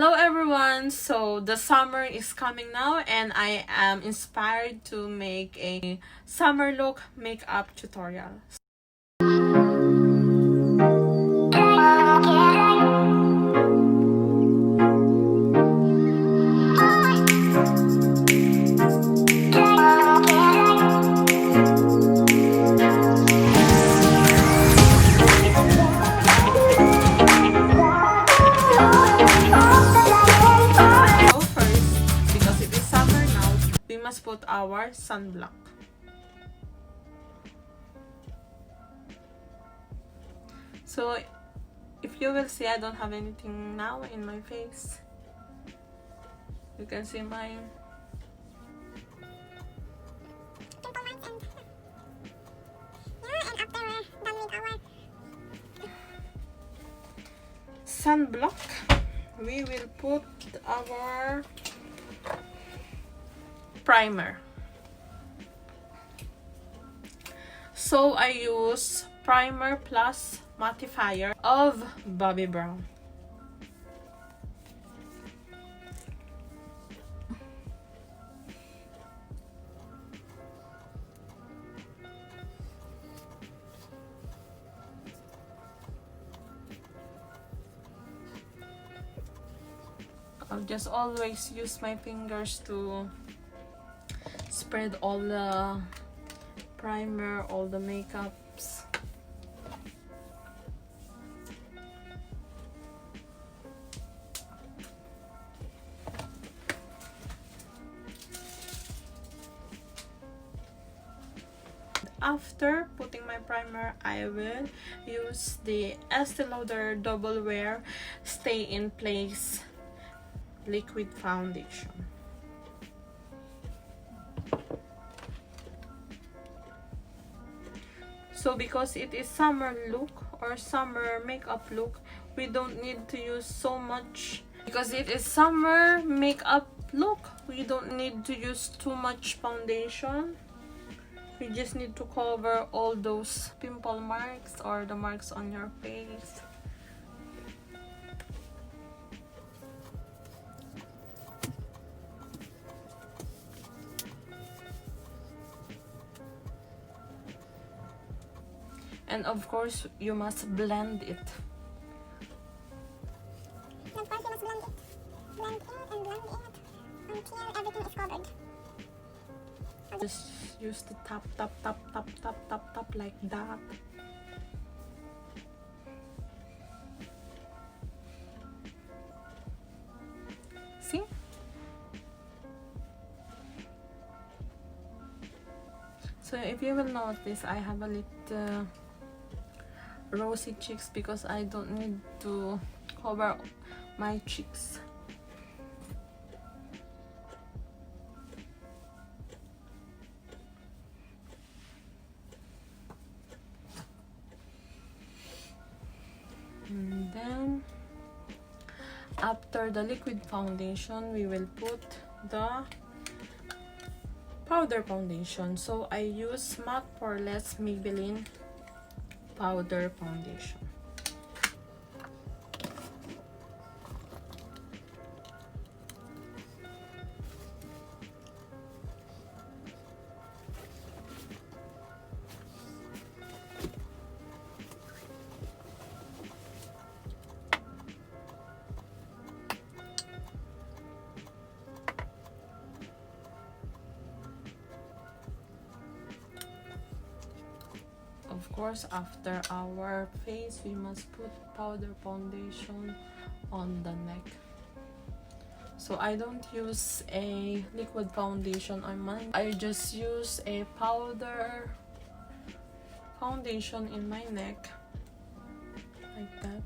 Hello everyone, so the summer is coming now and I am inspired to make a summer look makeup tutorial. We must put our sunblock. So if you will see, I don't have anything now in my face. You can see my sunblock. We will put our primer. So I use primer plus mattifier of Eyebrow. I'll just always use my fingers to spread all the primer, all the makeups. After putting my primer, I will use the Estee Lauder Double Wear Stay in Place liquid foundation. So because it is summer look or summer makeup look, we don't need to use so much. Because it is summer makeup look, we don't need to use too much foundation. We just need to cover all those pimple marks or the marks on your face. And of course, you must blend it. Of course, you must blend it. Blend in and blend it until everything is covered. Just use the tap like that. See? So if you will notice, I have a little rosy cheeks because I don't need to cover my cheeks. And then after the liquid foundation, we will put the powder foundation. So I use Matte Poreless Maybelline powder foundation. Of course, after our face, we must put powder foundation on the neck. So I don't use a liquid foundation on mine. I just use a powder foundation in my neck, like that.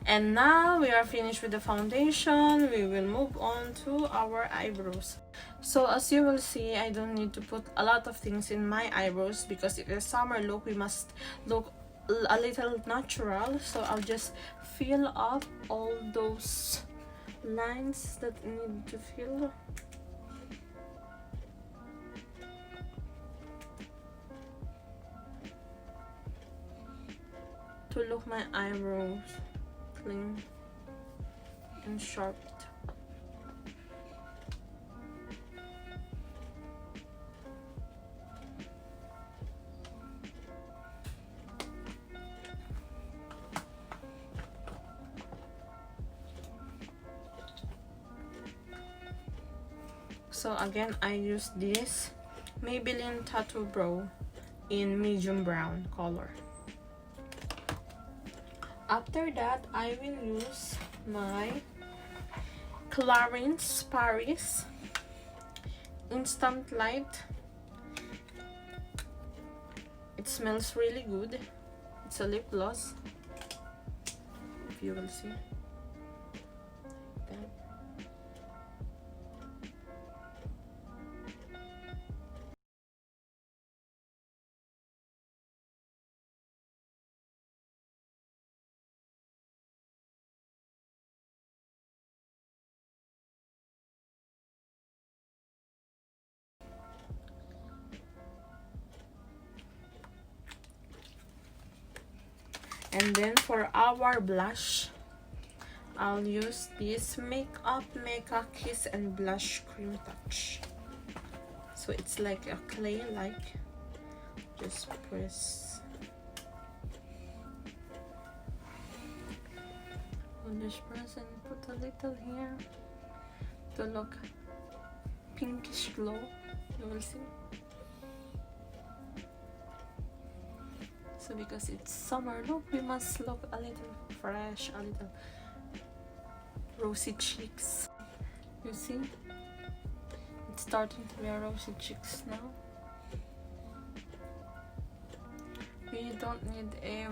And now we are finished with the foundation. We will move on to our eyebrows. So as you will see, I don't need to put a lot of things in my eyebrows because it is summer look. We must look a little natural. So I'll just fill up all those lines that need to fill. To look my eyebrows clean and sharp. So again, I use this Maybelline Tattoo Brow in medium brown color. After that, I will use my Clarins Paris Instant Light. It smells really good. It's a lip gloss, if you will see. That. And then for our blush, I'll use this Makeup Mecca Kiss and Blush Cream Touch. So it's like a clay, like just press on this brush and put a little here to look pinkish glow. You will see. So because it's summer look, we must look a little fresh, a little rosy cheeks. You see? It's starting to wear rosy cheeks now. We don't need a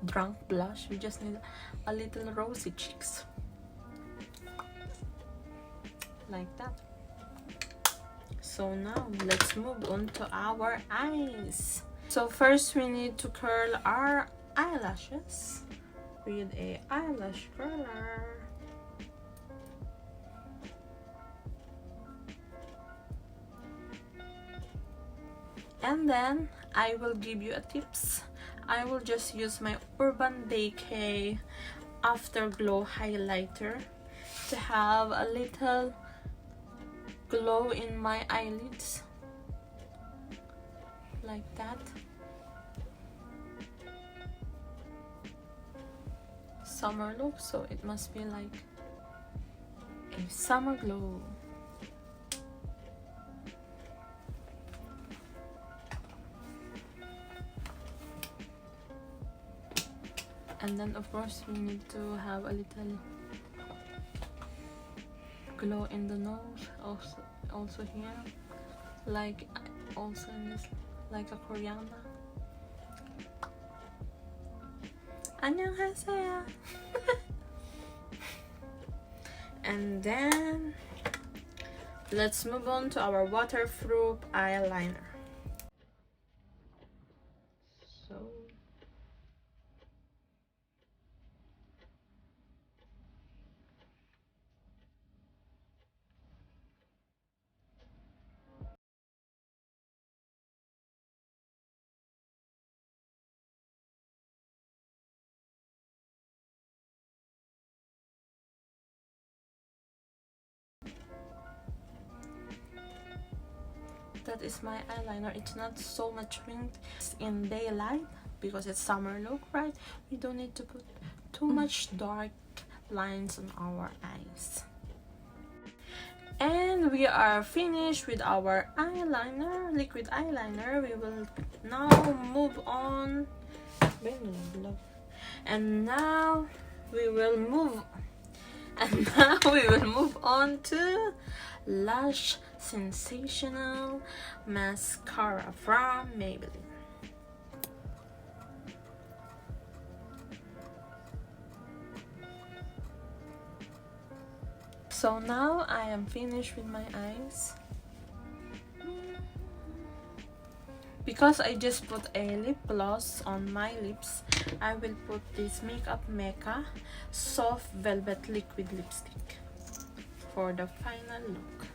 drunk blush, we just need a little rosy cheeks. Like that. So now let's move on to our eyes. So first we need to curl our eyelashes with a eyelash curler. And then I will give you a tips. I will just use my Urban Decay Afterglow highlighter to have a little glow in my eyelids, like that. Summer look, so it must be like a summer glow. And then of course we need to have a little glow in the nose, also here, like also in this, like a coriander. 안녕하세요. And then let's move on to our waterproof eyeliner. So that is my eyeliner. It's not so much wrinked. It's in daylight because it's summer look, right? We don't need to put too much dark lines on our eyes. And we are finished with our eyeliner, liquid eyeliner. We will now move on. And now we will move on to Lush Sensational Mascara from Maybelline. So now I am finished with my eyes. Because I just put a lip gloss on my lips, I will put this Makeup Mecca Soft Velvet Liquid Lipstick for the final look.